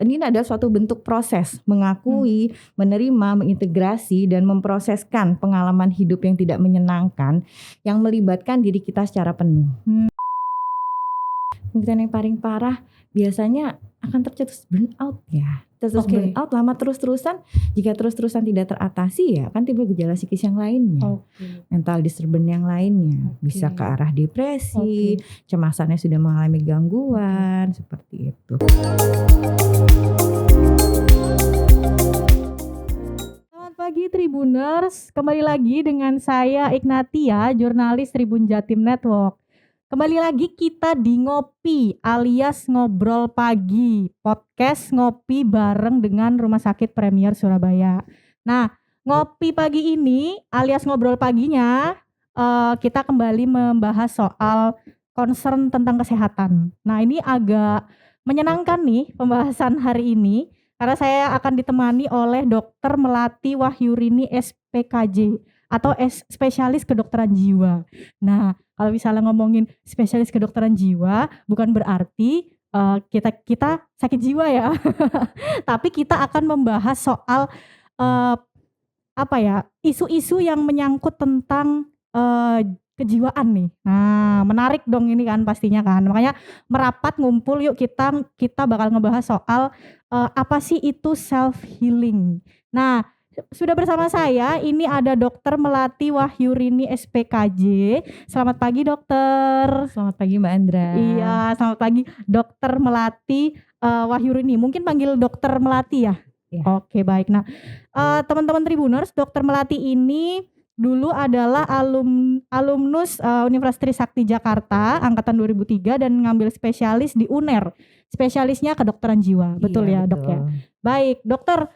Ini adalah suatu bentuk proses mengakui, menerima, mengintegrasi dan memproseskan pengalaman hidup yang tidak menyenangkan yang melibatkan diri kita secara penuh. Kemudian yang paling parah biasanya akan tercetus burnout ya. Tercetus burnout lama terus-terusan, jika terus-terusan tidak teratasi ya akan timbul gejala psikis yang lainnya. Mental disturbance yang lainnya bisa ke arah depresi, cemasannya sudah mengalami gangguan seperti itu. Selamat pagi Tribuners, kembali lagi dengan saya Ignatia, jurnalis Tribun Jatim Network. Kembali lagi kita di Ngopi alias Ngobrol Pagi, podcast ngopi bareng dengan Rumah Sakit Premier Surabaya. Nah, Ngopi Pagi ini alias Ngobrol Paginya kita kembali membahas soal concern tentang kesehatan. Nah, ini agak menyenangkan nih pembahasan hari ini karena saya akan ditemani oleh Dr. Melati Wahyurini SPKJ atau spesialis kedokteran jiwa. Nah, kalau misalnya ngomongin spesialis kedokteran jiwa, bukan berarti kita sakit jiwa ya. Tapi kita akan membahas soal isu-isu yang menyangkut tentang kejiwaan nih. Nah, menarik dong ini kan pastinya kan. Makanya merapat ngumpul yuk kita bakal ngebahas soal apa sih itu self healing. Nah, sudah bersama saya ini ada Dr. Melati Wahyurini SPKJ. Selamat pagi dokter. Selamat pagi Mbak Andra. Iya, selamat pagi Dr. Melati Wahyurini. Mungkin panggil Dr. Melati ya? Ya. Oke, baik. Nah, teman-teman Tribuners, Dr. Melati ini dulu adalah alumnus Universitas Trisakti Jakarta angkatan 2003 dan ngambil spesialis di UNER. Spesialisnya kedokteran jiwa. Betul ya, Dok ya? Baik, dokter,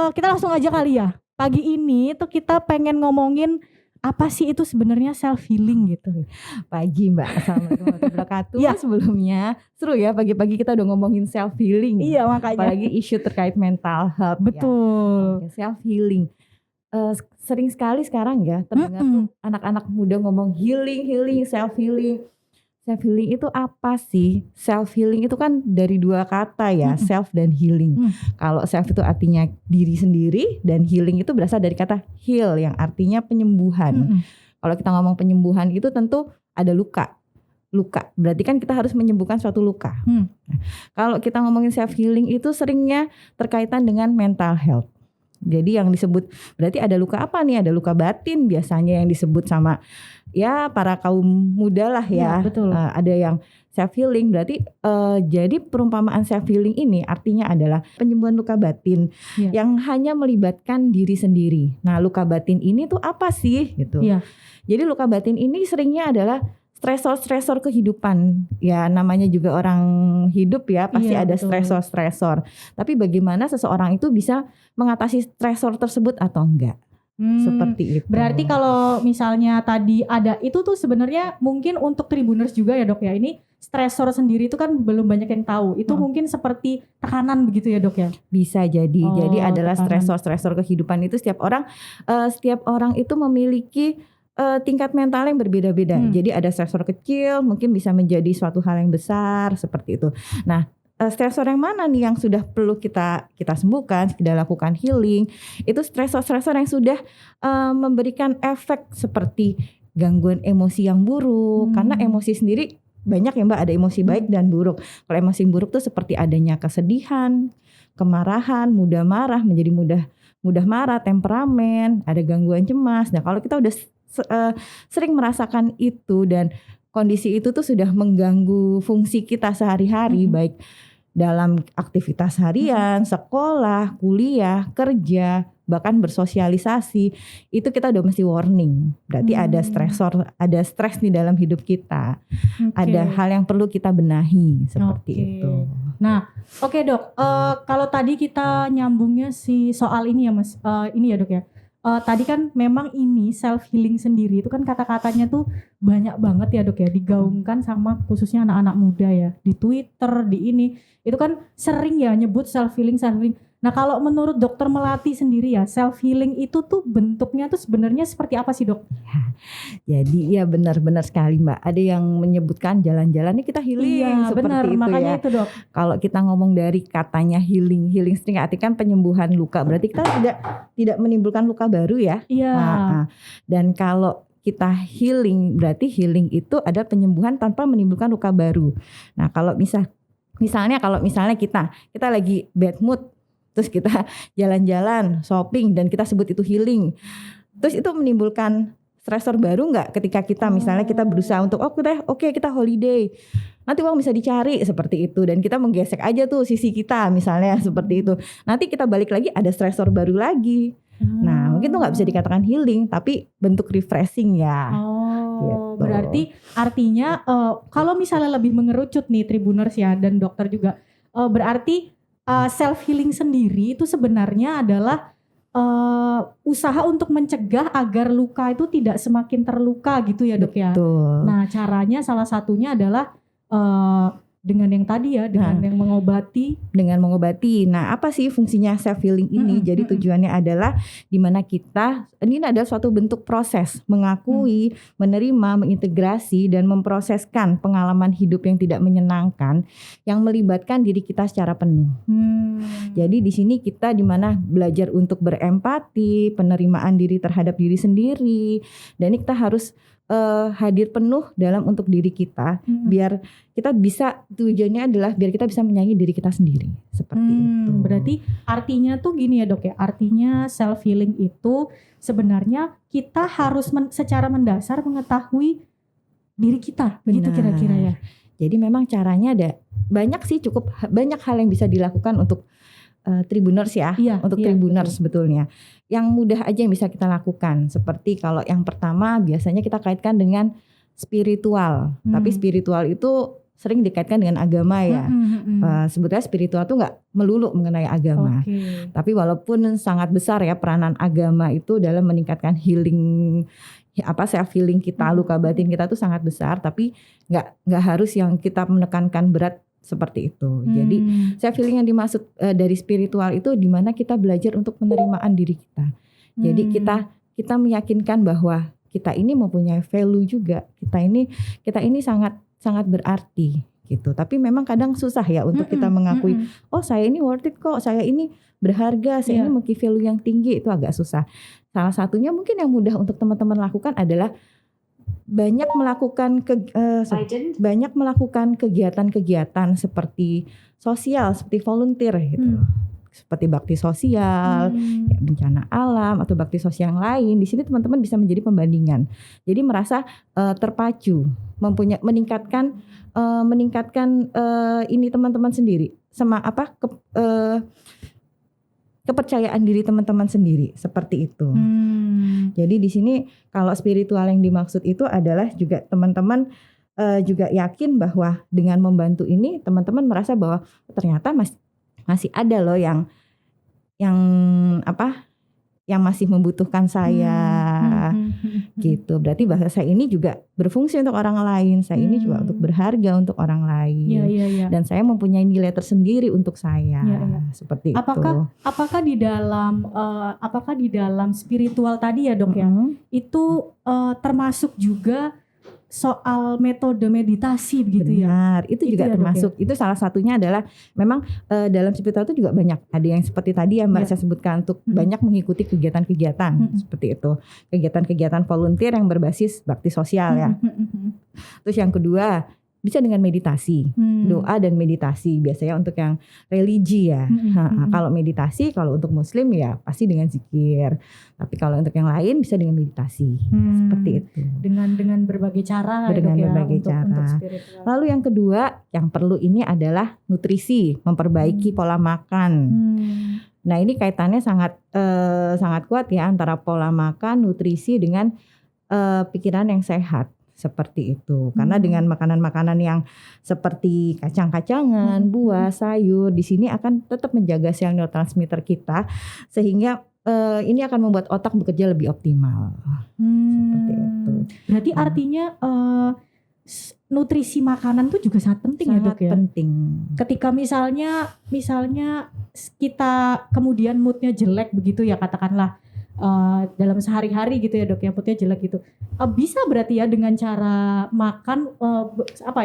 kita langsung aja kali ya. Pagi ini tuh kita pengen ngomongin apa sih itu sebenarnya self healing gitu. Pagi Mbak, assalamualaikum warahmatullahi wabarakatuh. Ya. Sebelumnya seru ya pagi-pagi kita udah ngomongin self healing. Iya, makanya. Apalagi isu terkait mental health. Betul. Ya. Self healing. Sering sekali sekarang ya terdengar tuh anak-anak muda ngomong healing, self healing. Self healing itu apa sih? Self healing itu kan dari dua kata ya, self dan healing. Kalau self itu artinya diri sendiri dan healing itu berasal dari kata heal yang artinya penyembuhan. Kalau kita ngomong penyembuhan itu tentu ada luka. Berarti kan kita harus menyembuhkan suatu luka. Nah, kalau kita ngomongin self healing itu seringnya terkaitan dengan mental health. Jadi yang disebut berarti ada luka apa nih? Ada luka batin biasanya yang disebut sama ya para kaum muda lah ya. Betul. Ada yang self healing berarti jadi perumpamaan self healing ini artinya adalah penyembuhan luka batin yang hanya melibatkan diri sendiri. Nah, luka batin ini tuh apa sih gitu. Jadi luka batin ini seringnya adalah stresor kehidupan. Ya namanya juga orang hidup ya pasti ada stresor. Tapi bagaimana seseorang itu bisa mengatasi stresor tersebut atau enggak? Seperti itu. Berarti kalau misalnya tadi ada itu tuh sebenarnya mungkin untuk Tribuners juga ya Dok ya. Ini stresor sendiri itu kan belum banyak yang tahu. Itu mungkin seperti tekanan begitu ya Dok ya? Bisa jadi. Jadi adalah stresor kehidupan itu setiap orang itu memiliki tingkat mental yang berbeda-beda. Jadi ada stresor kecil mungkin bisa menjadi suatu hal yang besar seperti itu. Nah, stresor yang mana nih yang sudah perlu kita sembuhkan, kita lakukan healing? Itu stresor yang sudah memberikan efek seperti gangguan emosi yang buruk. Karena emosi sendiri banyak ya Mbak, ada emosi baik dan buruk. Kalau emosi buruk tuh seperti adanya kesedihan, kemarahan, mudah marah menjadi mudah marah, temperamen, ada gangguan cemas. Nah, kalau kita udah sering merasakan itu dan kondisi itu tuh sudah mengganggu fungsi kita sehari-hari baik dalam aktivitas harian, sekolah, kuliah, kerja, bahkan bersosialisasi, itu kita udah mesti warning. Berarti ada stres di dalam hidup kita. Ada hal yang perlu kita benahi seperti itu. Nah, Dok, kalau tadi kita nyambungnya soal ini ya Mas, ini ya Dok ya. Tadi kan memang ini self healing sendiri itu kan kata-katanya tuh banyak banget ya Dok ya, digaungkan sama khususnya anak-anak muda ya di Twitter, di ini itu kan sering ya nyebut self healing. Nah, kalau menurut Dokter Melati sendiri ya, self healing itu tuh bentuknya tuh sebenarnya seperti apa sih, Dok? Jadi ya benar-benar sekali Mbak. Ada yang menyebutkan jalan-jalan ini kita healing Iya, seperti benar. itu Makanya ya. itu, Dok. Kalau kita ngomong dari katanya healing sering artikan penyembuhan luka. Berarti kita tidak menimbulkan luka baru ya. Iya. Dan kalau kita healing, berarti healing itu ada penyembuhan tanpa menimbulkan luka baru. Nah, kalau misalnya kita lagi bad mood, terus kita jalan-jalan, shopping, dan kita sebut itu healing. Terus itu menimbulkan stresor baru nggak ketika kita misalnya kita berusaha untuk oke kita holiday. Nanti uang bisa dicari seperti itu. Dan kita menggesek aja tuh sisi kita misalnya seperti itu. Nanti kita balik lagi ada stresor baru lagi. Nah mungkin tuh gak bisa dikatakan healing, tapi bentuk refreshing ya. Gitu. Berarti artinya kalau misalnya lebih mengerucut nih Tribuners ya, dan dokter juga, berarti self healing sendiri itu sebenarnya adalah usaha untuk mencegah agar luka itu tidak semakin terluka gitu ya, Dok ya. Nah caranya salah satunya adalah dengan yang tadi ya, dengan yang mengobati. Nah, apa sih fungsinya self healing ini? Jadi tujuannya adalah dimana ini adalah suatu bentuk proses mengakui, menerima, mengintegrasi dan memproseskan pengalaman hidup yang tidak menyenangkan yang melibatkan diri kita secara penuh. Jadi di sini kita dimana belajar untuk berempati, penerimaan diri terhadap diri sendiri, dan ini kita harus hadir penuh dalam untuk diri kita, biar kita bisa, tujuannya adalah biar kita bisa menyayangi diri kita sendiri seperti itu. Berarti artinya tuh gini ya, Dok ya, artinya self healing itu sebenarnya kita harus secara mendasar mengetahui diri kita. Benar. Gitu kira-kira ya. Jadi memang caranya ada banyak sih, cukup banyak hal yang bisa dilakukan untuk Tribuners ya, untuk Tribuners sebetulnya. Yang mudah aja yang bisa kita lakukan. Seperti kalau yang pertama biasanya kita kaitkan dengan spiritual. Tapi spiritual itu sering dikaitkan dengan agama ya. Sebetulnya spiritual itu gak melulu mengenai agama. Tapi walaupun sangat besar ya peranan agama itu dalam meningkatkan healing, self healing kita, luka batin kita tuh sangat besar. Tapi gak harus yang kita menekankan berat seperti itu. Jadi self healing yang dimaksud dari spiritual itu dimana kita belajar untuk penerimaan diri kita. Jadi kita meyakinkan bahwa kita ini mempunyai value juga. Kita ini sangat berarti gitu. Tapi memang kadang susah ya untuk kita mengakui, oh saya ini worth it kok, saya ini berharga, saya ini memiliki value yang tinggi, itu agak susah. Salah satunya mungkin yang mudah untuk teman-teman lakukan adalah banyak melakukan kegiatan-kegiatan seperti sosial, seperti volunteer gitu. Seperti bakti sosial, kayak bencana alam atau bakti sosial yang lain. Di sini teman-teman bisa menjadi pembandingan. Jadi merasa terpacu, meningkatkan ini teman-teman sendiri, kepercayaan diri teman-teman sendiri seperti itu. Jadi di sini kalau spiritual yang dimaksud itu adalah juga teman-teman juga yakin bahwa dengan membantu ini teman-teman merasa bahwa ternyata masih ada loh yang masih membutuhkan saya gitu. Berarti bahasa saya ini juga berfungsi untuk orang lain. Saya ini juga untuk berharga untuk orang lain. Dan saya mempunyai nilai tersendiri untuk saya. Seperti itu. Apakah di dalam spiritual tadi ya, Dok ya, itu termasuk juga soal metode meditasi begitu ya? Benar, itu juga termasuk. Itu salah satunya adalah memang dalam spiritual itu juga banyak. Ada yang seperti tadi yang Mbak saya sebutkan untuk banyak mengikuti kegiatan-kegiatan seperti itu. Kegiatan-kegiatan volunteer yang berbasis bakti sosial ya. Terus yang kedua bisa dengan meditasi, doa dan meditasi biasanya untuk yang religi ya. Kalau meditasi, kalau untuk Muslim ya pasti dengan zikir. Tapi kalau untuk yang lain bisa dengan meditasi, seperti itu. Dengan berbagai cara. Untuk spiritual. Lalu yang kedua yang perlu ini adalah nutrisi, memperbaiki pola makan. Nah ini kaitannya sangat kuat ya antara pola makan, nutrisi dengan pikiran yang sehat. Seperti itu. Karena dengan makanan-makanan yang seperti kacang-kacangan, buah, sayur, di sini akan tetap menjaga sel neurotransmitter kita sehingga ini akan membuat otak bekerja lebih optimal. Seperti itu. Berarti artinya nutrisi makanan tuh juga sangat penting ya, Dok ya. Sangat penting. Ketika misalnya kita kemudian moodnya jelek begitu ya, katakanlah dalam sehari-hari gitu ya dok, yang moodnya jelek gitu, bisa berarti ya dengan cara makan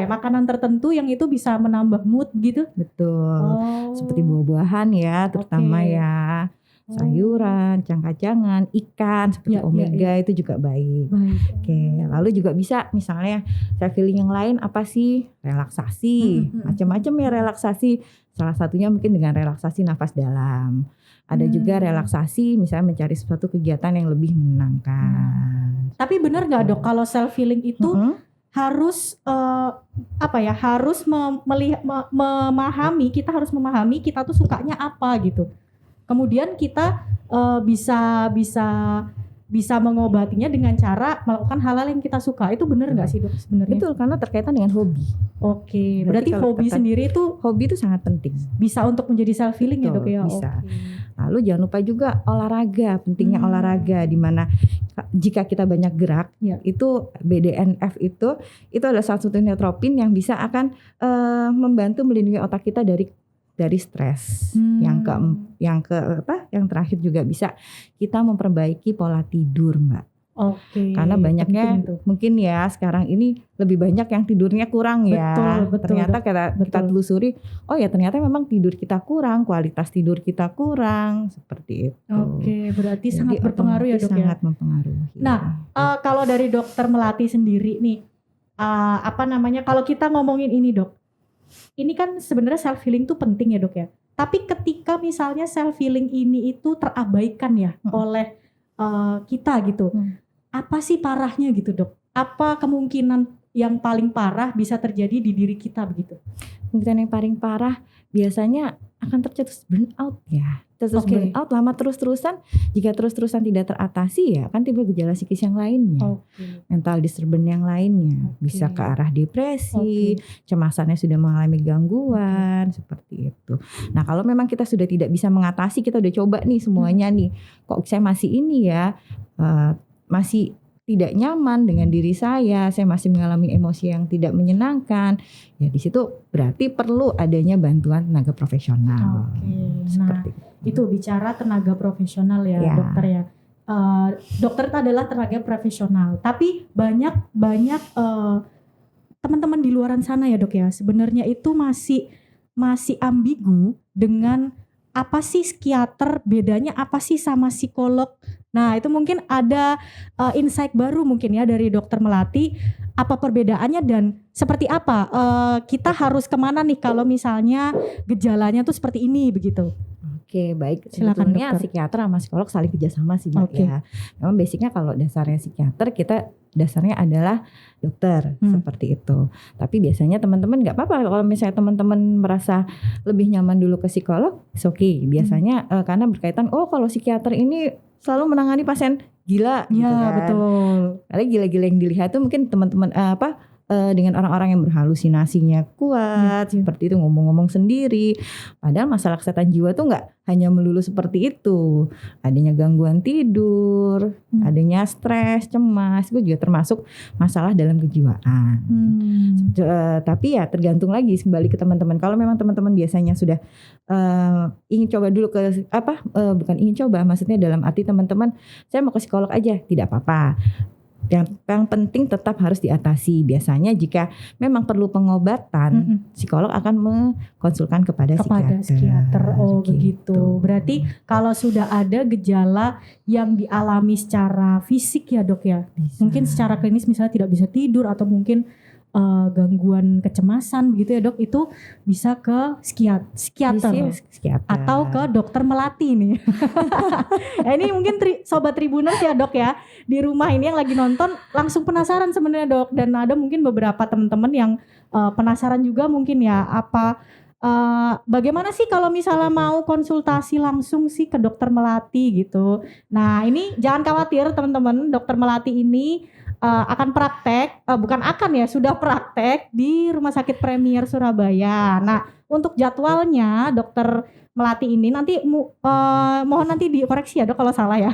makanan tertentu yang itu bisa menambah mood gitu. Betul. Seperti buah-buahan ya, terutama Oke. ya. Sayuran, cangkang-cangan, ikan seperti Ya, omega itu juga baik. Baik. Oke, lalu juga bisa misalnya self healing yang lain apa sih? Relaksasi, macam-macam ya relaksasi. Salah satunya mungkin dengan relaksasi nafas dalam. Ada juga relaksasi misalnya mencari suatu kegiatan yang lebih menyenangkan. Tapi benar nggak dok kalau self healing itu harus harus memahami, kita harus memahami kita tuh sukanya apa gitu. Kemudian kita bisa mengobatinya dengan cara melakukan hal-hal yang kita suka. Itu benar nggak sih dok sebenarnya? Betul, karena terkaitan dengan hobi. Oke, berarti hobi sendiri itu sangat penting. Bisa untuk menjadi self healing ya dok ya? Bisa. Lalu jangan lupa juga olahraga, pentingnya olahraga, di mana jika kita banyak gerak, itu BDNF itu adalah salah satu neutropin yang bisa akan membantu melindungi otak kita dari stres. Yang terakhir juga bisa kita memperbaiki pola tidur, Mbak. Oke. Karena banyaknya mungkin ya sekarang ini lebih banyak yang tidurnya kurang ya. Betul, ternyata kita telusuri, oh ya ternyata memang tidur kita kurang, kualitas tidur kita kurang, seperti itu. Oke, berarti jadi sangat berpengaruh ya dok ya. Sangat mempengaruhi. Nah, kalau dari dokter Melati sendiri nih, kalau kita ngomongin ini dok, ini kan sebenarnya self healing tuh penting ya dok ya. Tapi ketika misalnya self healing ini itu terabaikan ya oleh kita gitu, apa sih parahnya gitu dok? Apa kemungkinan yang paling parah bisa terjadi di diri kita begitu? Kemungkinan yang paling parah biasanya akan tercetus burnout ya. Burnout lama terus-terusan, jika terus-terusan tidak teratasi ya kan timbul gejala psikis yang lainnya. Mental disturbance yang lainnya, bisa ke arah depresi, cemasannya sudah mengalami gangguan, seperti itu. Nah, kalau memang kita sudah tidak bisa mengatasi, kita udah coba nih semuanya nih, kok saya masih ini ya, masih tidak nyaman dengan diri saya masih mengalami emosi yang tidak menyenangkan, ya di situ berarti perlu adanya bantuan tenaga profesional. Seperti itu bicara tenaga profesional ya dokter ya. Dokter itu adalah tenaga profesional, tapi banyak teman-teman di luaran sana ya dok ya, sebenarnya itu masih ambigu dengan apa sih psikiater, bedanya apa sih sama psikolog. Nah itu mungkin ada insight baru mungkin ya dari dokter Melati, apa perbedaannya dan seperti apa kita harus kemana nih kalau misalnya gejalanya tuh seperti ini begitu. Oke, baik. Silakan sebetulnya dokter. Psikiater sama psikolog saling kerjasama sih Mbak ya. Memang basicnya kalau dasarnya psikiater, kita dasarnya adalah dokter, seperti itu. Tapi biasanya teman-teman nggak apa-apa kalau misalnya teman-teman merasa lebih nyaman dulu ke psikolog, it's okay. Biasanya karena berkaitan, kalau psikiater ini selalu menangani pasien gila gitu kan. Betul. Karena gila-gila yang dilihat tuh mungkin teman-teman dengan orang-orang yang berhalusinasinya kuat, seperti itu, ngomong-ngomong sendiri. Padahal masalah kesehatan jiwa tuh nggak hanya melulu seperti itu. Adanya gangguan tidur, adanya stres, cemas, itu juga termasuk masalah dalam kejiwaan. Tapi ya tergantung lagi kembali ke teman-teman. Kalau memang teman-teman biasanya sudah ingin coba dulu bukan ingin coba, maksudnya dalam arti teman-teman, saya mau ke psikolog aja, tidak apa-apa. Yang penting tetap harus diatasi. Biasanya jika memang perlu pengobatan, psikolog akan mengkonsulkan kepada psikiater. Oh begitu. Berarti kalau sudah ada gejala yang dialami secara fisik ya dok ya, mungkin secara klinis misalnya tidak bisa tidur atau mungkin gangguan kecemasan begitu ya dok, itu bisa ke psikiater atau ke dokter Melati nih. Ini mungkin sobat Tribuners ya dok ya, di rumah ini yang lagi nonton langsung penasaran sebenarnya dok, dan ada mungkin beberapa teman-teman yang penasaran juga mungkin ya, bagaimana sih kalau misalnya mau konsultasi langsung sih ke dokter Melati gitu. Nah ini jangan khawatir teman-teman, dokter Melati ini akan praktek, sudah praktek di Rumah Sakit Premier Surabaya. Nah untuk jadwalnya Dokter Melati ini nanti mohon nanti dikoreksi ya Dok kalau salah ya.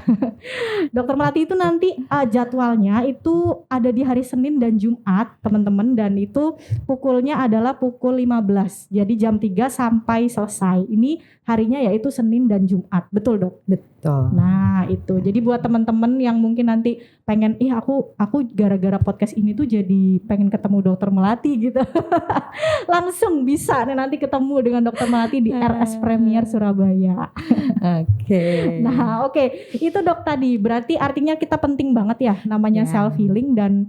Dokter Melati itu nanti jadwalnya itu ada di hari Senin dan Jumat teman-teman, dan itu pukulnya adalah pukul 15. Jadi jam 3 sampai selesai. Ini harinya yaitu Senin dan Jumat. Betul Dok? Betul. Nah itu. Jadi buat teman-teman yang mungkin nanti pengen aku gara-gara podcast ini tuh jadi pengen ketemu Dokter Melati gitu. Langsung bisa nih nanti ketemu dengan Dokter Melati di RS Premier Surabaya. Oke. Nah oke. Itu Dok tadi. Berarti artinya kita penting banget ya namanya self healing, dan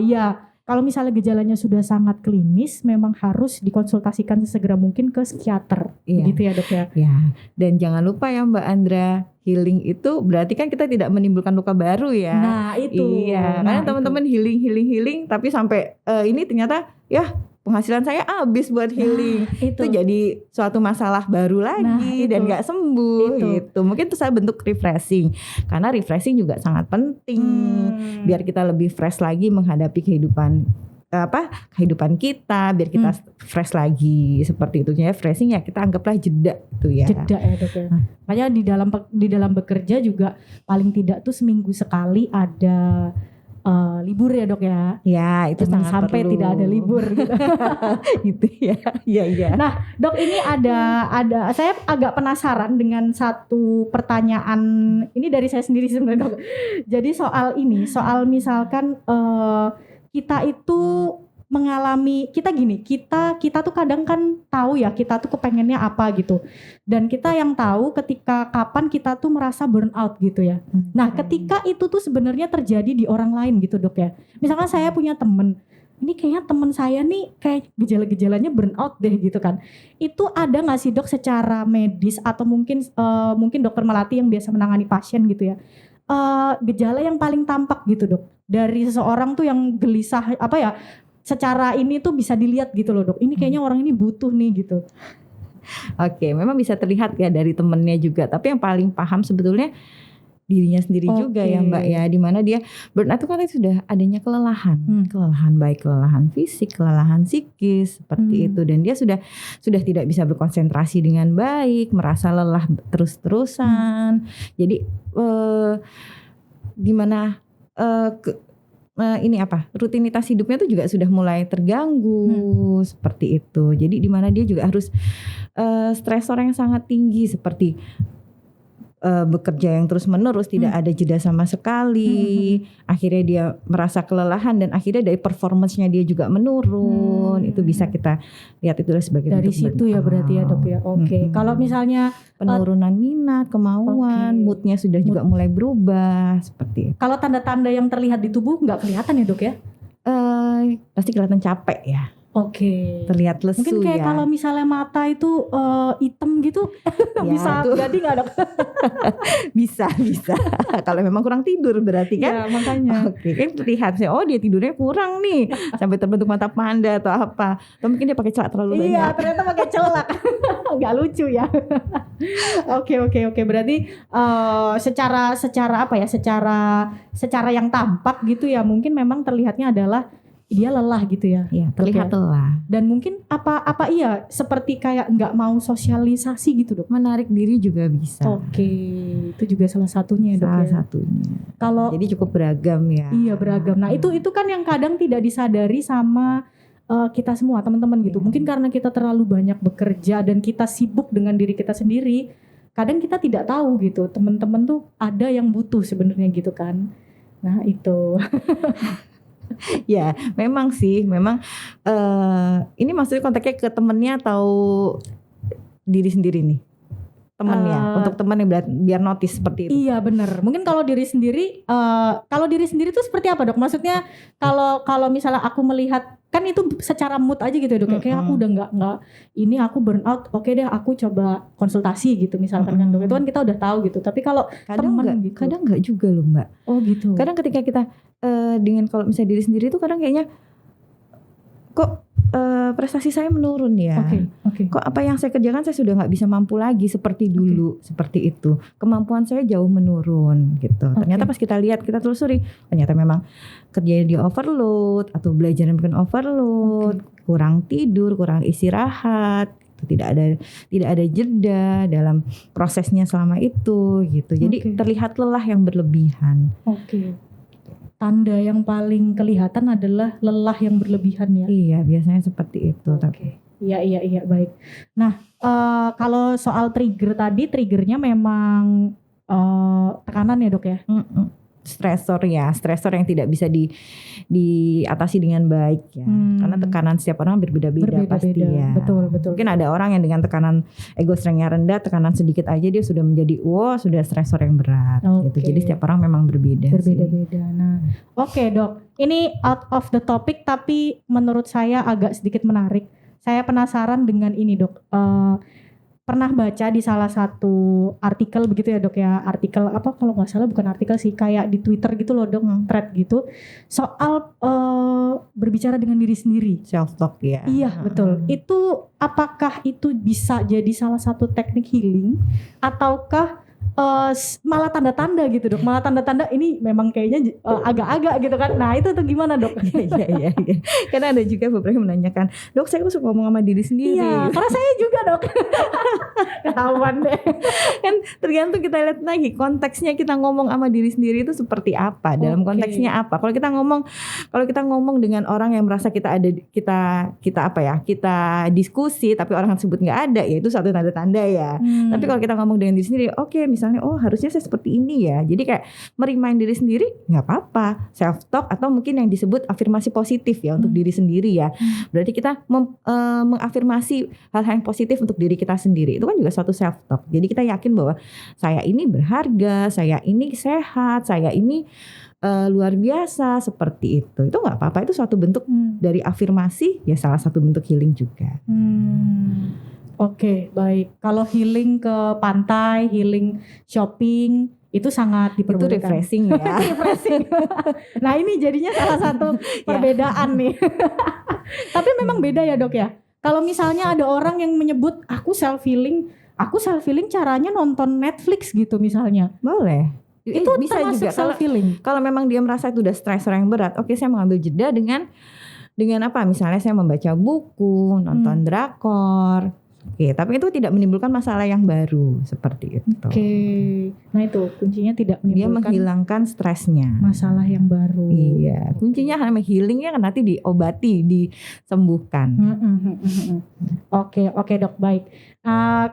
ya kalau misalnya gejalanya sudah sangat klinis memang harus dikonsultasikan sesegera mungkin ke psikiater. Gitu ya Dok ya. Ya. Dan jangan lupa ya Mbak Andra, healing itu berarti kan kita tidak menimbulkan luka baru ya. Nah itu. Iya. Karena teman-teman healing tapi sampai ini ternyata ya penghasilan saya habis buat healing. Itu jadi suatu masalah baru lagi dan gak sembuh gitu. Mungkin itu saya bentuk refreshing. Karena refreshing juga sangat penting biar kita lebih fresh lagi menghadapi kehidupan kita, biar kita fresh lagi seperti itu. Ya refreshing ya kita anggaplah jeda itu ya. Jeda ya Dok ya. Makanya di dalam bekerja juga paling tidak tuh seminggu sekali ada libur ya Dok ya. Ya itu jangan sangat sampai perlu. tidak ada libur gitu. Gitu ya. Iya. Nah Dok, ini ada saya agak penasaran dengan satu pertanyaan ini dari saya sendiri sebenarnya Dok. Jadi soal misalkan kita itu mengalami, kita tuh kadang kan tahu ya kita tuh kepengennya apa gitu, dan kita yang tahu ketika kapan kita tuh merasa burnout gitu ya. Nah ketika itu tuh sebenarnya terjadi di orang lain gitu Dok ya. Misalkan saya punya temen, ini kayaknya temen saya nih kayak gejala-gejalanya burnout deh gitu kan. Itu ada nggak sih Dok secara medis atau mungkin Dokter Melati yang biasa menangani pasien gitu ya, gejala yang paling tampak gitu Dok dari seseorang tuh yang gelisah secara ini tuh bisa dilihat gitu loh Dok. Ini kayaknya orang ini butuh nih gitu. Oke, memang bisa terlihat ya dari temennya juga. Tapi yang paling paham sebetulnya dirinya sendiri juga ya Mbak ya. Dimana dia burnout itu kan sudah adanya kelelahan. Kelelahan baik kelelahan fisik, kelelahan psikis seperti itu. Dan dia sudah tidak bisa berkonsentrasi dengan baik, merasa lelah terus-terusan. Jadi dimana rutinitas hidupnya tuh juga sudah mulai terganggu seperti itu. Jadi di mana dia juga harus stresor yang sangat tinggi seperti bekerja yang terus menerus, tidak ada jeda sama sekali. Akhirnya dia merasa kelelahan dan akhirnya dari performance-nya dia juga menurun. Itu bisa kita lihat itu sebagai dari situ ya berarti ya Dok ya. Oke. Kalau misalnya penurunan minat, kemauan, moodnya sudah juga mulai berubah seperti itu. Kalau tanda-tanda yang terlihat di tubuh nggak kelihatan ya Dok ya? Pasti kelihatan capek ya. Oke. Terlihat lesu. Mungkin kayak ya. kalau misalnya mata itu hitam gitu, bisa jadi nggak Dok? Bisa. Kalau memang kurang tidur berarti kan? Ya makanya. Oke, kan terlihat sih. Oh dia tidurnya kurang nih, sampai terbentuk mata panda atau apa? Atau mungkin dia pakai celak terlalu banyak. Iya, ternyata pakai celak. Nggak lucu ya. Oke. Berarti secara apa ya? Secara yang tampak gitu ya, mungkin memang terlihatnya adalah dia lelah gitu ya. Iya, terlihat lelah. Dan mungkin apa iya seperti kayak nggak mau sosialisasi gitu Dok. Menarik diri juga bisa. Oke, itu juga salah satunya Dok. Salah satunya. Jadi cukup beragam ya. Iya beragam. Nah itu kan yang kadang tidak disadari sama kita semua teman-teman gitu. Mungkin karena kita terlalu banyak bekerja dan kita sibuk dengan diri kita sendiri, kadang kita tidak tahu gitu teman-teman tuh ada yang butuh sebenarnya gitu kan. Nah itu. Ya memang ini maksudnya kontaknya ke temennya atau diri sendiri nih? Temennya, untuk temen yang biar notice seperti itu. Iya benar. Mungkin kalau diri sendiri itu seperti apa Dok? Maksudnya kalau misalnya aku melihat, kan itu secara mood aja gitu Dok. Kayak aku udah nggak ini aku burnout, oke deh aku coba konsultasi gitu misalkan kan Dok. Itu kan kita udah tahu gitu. Tapi kalau kadang nggak juga loh Mbak. Oh gitu. Kadang ketika kita dengan kalau misalnya diri sendiri tuh kadang kayaknya kok prestasi saya menurun ya. Oke. Kok apa yang saya kerjakan saya sudah nggak bisa mampu lagi seperti dulu, seperti itu. Kemampuan saya jauh menurun gitu. Ternyata pas kita lihat, kita telusuri, ternyata memang kerjanya dia overload atau belajarnya mungkin overload, kurang tidur, kurang istirahat gitu. Tidak ada jeda dalam prosesnya selama itu gitu. Jadi terlihat lelah yang berlebihan. Oke. Tanda yang paling kelihatan adalah lelah yang berlebihan ya. Iya, biasanya seperti itu. Oke. Iya, baik. Nah, kalau soal trigger tadi, triggernya memang tekanan ya dok ya? Stresor yang tidak bisa diatasi dengan baik ya. Karena tekanan setiap orang berbeda-beda pasti ya. Betul. Mungkin ada orang yang dengan tekanan ego strength-nya rendah, tekanan sedikit aja dia sudah menjadi sudah stresor yang berat gitu. Jadi setiap orang memang berbeda. Nah, oke dok. Ini out of the topic tapi menurut saya agak sedikit menarik. Saya penasaran dengan ini dok. Pernah baca di salah satu artikel begitu ya dok ya, artikel apa kalau nggak salah bukan artikel sih, kayak di Twitter gitu loh dok, thread gitu soal berbicara dengan diri sendiri, self talk ya. Iya betul. Itu apakah itu bisa jadi salah satu teknik healing ataukah malah tanda-tanda gitu dok, malah tanda-tanda ini memang kayaknya agak-agak gitu kan. Nah itu tuh gimana dok? Iya. Karena ada juga beberapa yang menanyakan, dok saya suka ngomong sama diri sendiri. Iya, karena saya juga dok. Ketahuan deh. Kan tergantung kita lihat lagi konteksnya, kita ngomong sama diri sendiri itu seperti apa, dalam konteksnya apa. Kalau kita ngomong dengan orang yang merasa kita diskusi tapi orang tersebut nggak ada, ya itu satu tanda-tanda ya. Tapi kalau kita ngomong dengan diri sendiri, misalnya harusnya saya seperti ini ya. Jadi kayak merimain diri sendiri nggak apa-apa, self talk atau mungkin yang disebut afirmasi positif ya untuk diri sendiri ya. Berarti kita mengafirmasi hal-hal yang positif untuk diri kita sendiri. Itu kan juga suatu self talk. Jadi kita yakin bahwa saya ini berharga, saya ini sehat, saya ini luar biasa seperti itu. Itu nggak apa-apa. Itu suatu bentuk dari afirmasi ya, salah satu bentuk healing juga. Oke, baik. Kalau healing ke pantai, healing shopping itu sangat diperbolehkan. Itu refreshing ya. Refreshing. Nah ini jadinya salah satu perbedaan nih. Tapi memang beda ya dok ya. Kalau misalnya ada orang yang menyebut aku self healing caranya nonton Netflix gitu misalnya. Boleh. Itu bisa juga self healing. Kalau memang dia merasa itu udah stresor yang berat, saya mengambil jeda dengan apa? Misalnya saya membaca buku, nonton drakor. Tapi itu tidak menimbulkan masalah yang baru seperti itu. Nah itu kuncinya tidak menimbulkan. Dia menghilangkan stresnya. Masalah yang baru. Iya, kuncinya hanya healingnya kan nanti diobati, disembuhkan. Oke dok, baik.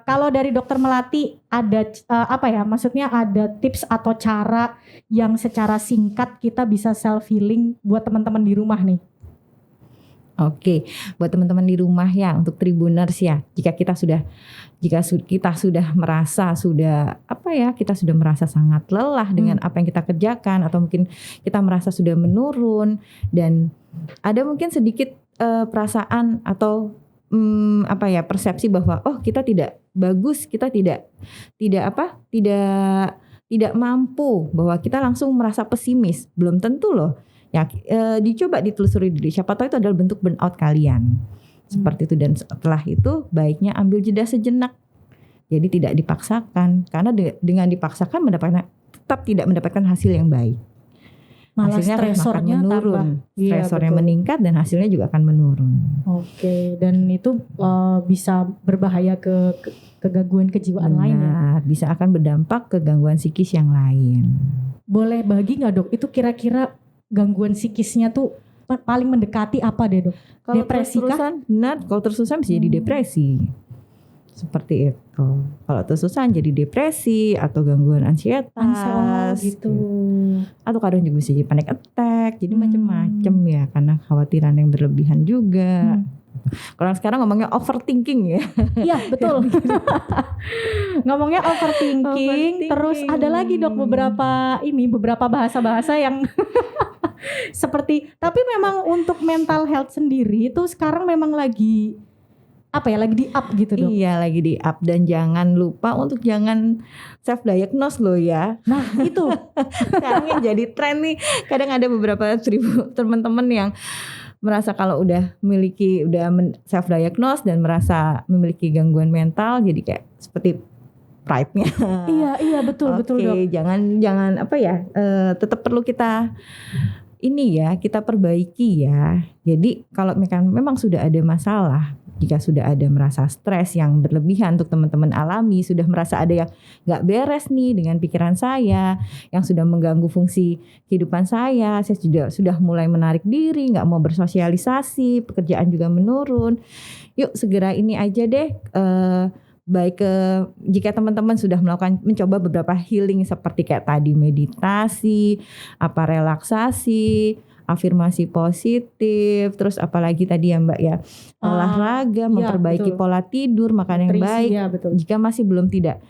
Kalau dari dokter Melati ada maksudnya ada tips atau cara yang secara singkat kita bisa self healing buat teman-teman di rumah nih? Buat teman-teman di rumah ya, untuk Tribuners ya, jika kita sudah merasa kita sudah merasa sangat lelah dengan apa yang kita kerjakan, atau mungkin kita merasa sudah menurun dan ada mungkin sedikit perasaan atau persepsi bahwa kita tidak bagus, kita tidak mampu, bahwa kita langsung merasa pesimis. Belum tentu loh. Ya, dicoba ditelusuri dulu. Siapa tahu itu adalah bentuk burnout kalian. Seperti itu. Dan setelah itu baiknya ambil jeda sejenak. Jadi tidak dipaksakan. Karena dengan dipaksakan tetap tidak mendapatkan hasil yang baik. Malah hasilnya stresornya akan menurun. Stresornya meningkat dan hasilnya juga akan menurun. Dan itu bisa berbahaya ke gangguan kejiwaan lain ya? Bisa akan berdampak ke gangguan psikis yang lain. Boleh bagi gak dok? Itu kira-kira gangguan psikisnya tuh paling mendekati apa deh dok? Depresi kah? Benar, kalau terus-terusan bisa jadi depresi. Seperti itu. Kalau terus-terusan jadi depresi atau gangguan ansietas gitu. Atau kadang juga bisa jadi panic attack. Jadi macam-macam ya, karena khawatiran yang berlebihan juga. Kalau sekarang ngomongnya overthinking ya. Iya betul. Ngomongnya overthinking. Terus ada lagi dok beberapa bahasa-bahasa yang seperti, tapi memang untuk mental health sendiri itu sekarang memang lagi di up gitu dok. Iya lagi di up, dan jangan lupa untuk jangan self diagnose loh ya. Nah itu sekarang yang jadi tren nih, kadang ada beberapa teman-teman yang merasa kalau udah self diagnose dan merasa memiliki gangguan mental, jadi kayak seperti pride-nya. Iya betul dok. Jangan tetap perlu kita kita perbaiki ya. Jadi kalau memang sudah ada masalah, Jika sudah ada merasa stres yang berlebihan untuk teman-teman alami, sudah merasa ada yang gak beres nih dengan pikiran saya, yang sudah mengganggu fungsi kehidupan saya sudah mulai menarik diri, gak mau bersosialisasi, pekerjaan juga menurun. Yuk segera ini aja deh, jika teman-teman sudah mencoba beberapa healing seperti kayak tadi meditasi, relaksasi, afirmasi positif, terus apalagi tadi ya Mbak ya, olahraga, memperbaiki pola tidur, makan yang baik. Ya, betul. Jika masih belum tidak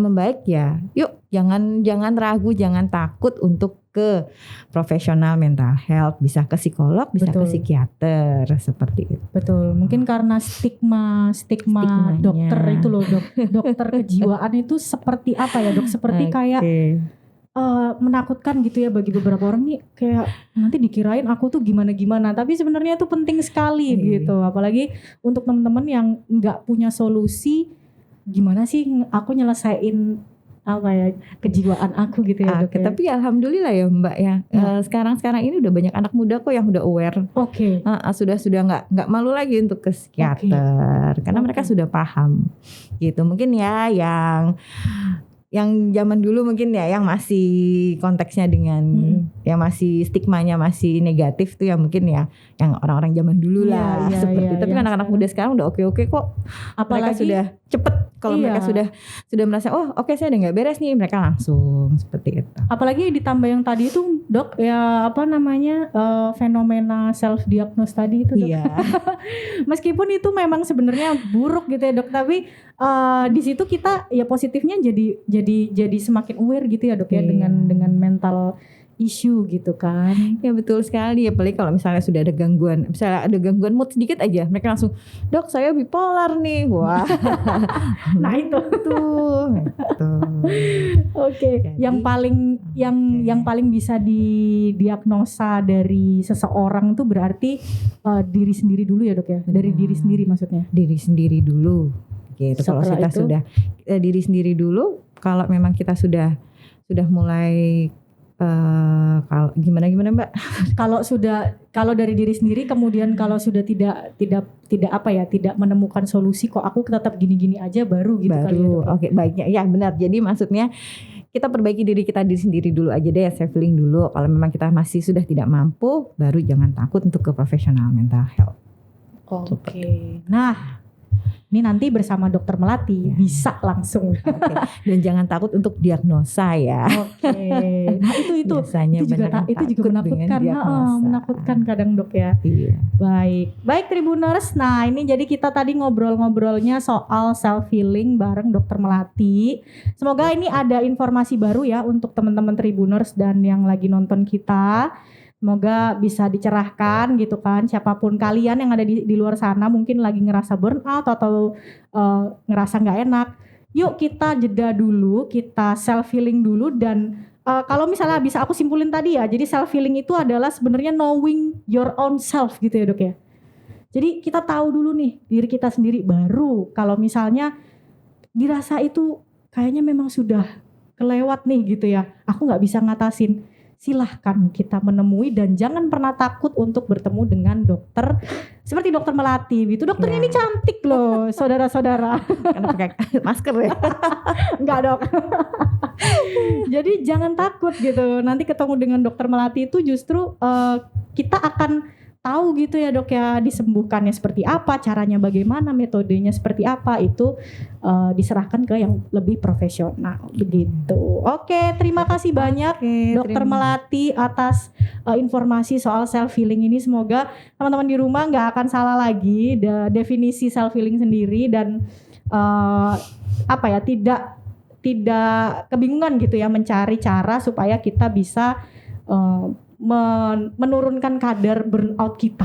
membaik ya, yuk jangan ragu, jangan takut untuk ke profesional mental health, bisa ke psikolog, bisa ke psikiater, seperti itu. Betul, mungkin karena stigma dokter itu loh, dokter kejiwaan itu seperti apa ya dok? Seperti kayak menakutkan gitu ya bagi beberapa orang nih, kayak nanti dikirain aku tuh gimana-gimana, tapi sebenarnya itu penting sekali gitu, apalagi untuk teman-teman yang nggak punya solusi, gimana sih aku nyelesain kejiwaan aku gitu ya dok. Tapi alhamdulillah ya Mbak ya, sekarang ini udah banyak anak muda kok yang udah aware. Sudah nggak malu lagi untuk ke psikiater karena mereka sudah paham gitu. Mungkin ya yang zaman dulu mungkin ya yang masih konteksnya dengan yang masih stigmanya masih negatif tuh ya mungkin ya yang orang-orang zaman dulu lah seperti itu. Tapi anak-anak muda sekarang udah oke kok. Apalagi mereka sudah cepet kalau mereka sudah merasa oke, saya udah nggak beres nih, mereka langsung seperti itu. Apalagi ditambah yang tadi itu dok ya fenomena self diagnose tadi itu dok. Meskipun itu memang sebenarnya buruk gitu ya dok, tapi di situ kita ya positifnya jadi semakin aware gitu ya dok ya dengan mental issue gitu kan. Ya betul sekali, apalagi kalau misalnya sudah ada gangguan, misalnya ada gangguan mood sedikit aja, mereka langsung, dok saya bipolar nih. Wah. Nah itu tuh. Oke. Yang paling bisa didiagnosa dari seseorang tuh berarti diri sendiri dulu ya dok ya. Dari diri sendiri maksudnya. Diri sendiri dulu. Gitu. Kalau kita sudah diri sendiri dulu, kalau memang kita sudah mulai gimana Mbak? Kalau dari diri sendiri, kemudian kalau sudah tidak menemukan solusi, kok aku tetap gini-gini aja baru gitu kali ya. Oke, baiknya ya benar. Jadi maksudnya kita perbaiki diri sendiri dulu aja deh, self healing dulu. Kalau memang kita masih sudah tidak mampu, baru jangan takut untuk ke profesional mental health. Oke. Nah, ini nanti bersama Dokter Melati bisa langsung. Dan jangan takut untuk diagnosa ya. Nah itu biasanya itu juga menakutkan. Menakutkan kadang dok ya. Baik Tribuners. Nah ini jadi kita tadi ngobrol-ngobrolnya soal self healing bareng Dokter Melati. Semoga ini ada informasi baru ya untuk teman-teman Tribuners dan yang lagi nonton kita. Semoga bisa dicerahkan gitu kan, siapapun kalian yang ada di luar sana mungkin lagi ngerasa burnout atau ngerasa gak enak. Yuk kita jeda dulu, kita self healing dulu dan kalau misalnya bisa aku simpulin tadi ya, jadi self healing itu adalah sebenarnya knowing your own self gitu ya dok ya. Jadi kita tahu dulu nih diri kita sendiri, baru kalau misalnya dirasa itu kayaknya memang sudah kelewat nih gitu ya, aku gak bisa ngatasin. Silahkan kita menemui dan jangan pernah takut untuk bertemu dengan dokter seperti Dokter Melati gitu. Dokternya ini cantik loh, saudara-saudara. Karena pakai masker ya. Enggak dok. Jadi jangan takut gitu. Nanti ketemu dengan Dokter Melati itu justru kita akan tahu gitu ya dok ya, disembuhkannya seperti apa, caranya bagaimana, metodenya seperti apa, itu diserahkan ke yang lebih profesional begitu. Oke, terima kasih banyak Dokter Melati atas informasi soal self healing ini. Semoga teman-teman di rumah nggak akan salah lagi definisi self healing sendiri dan tidak kebingungan gitu ya, mencari cara supaya kita bisa menurunkan kadar burnout kita.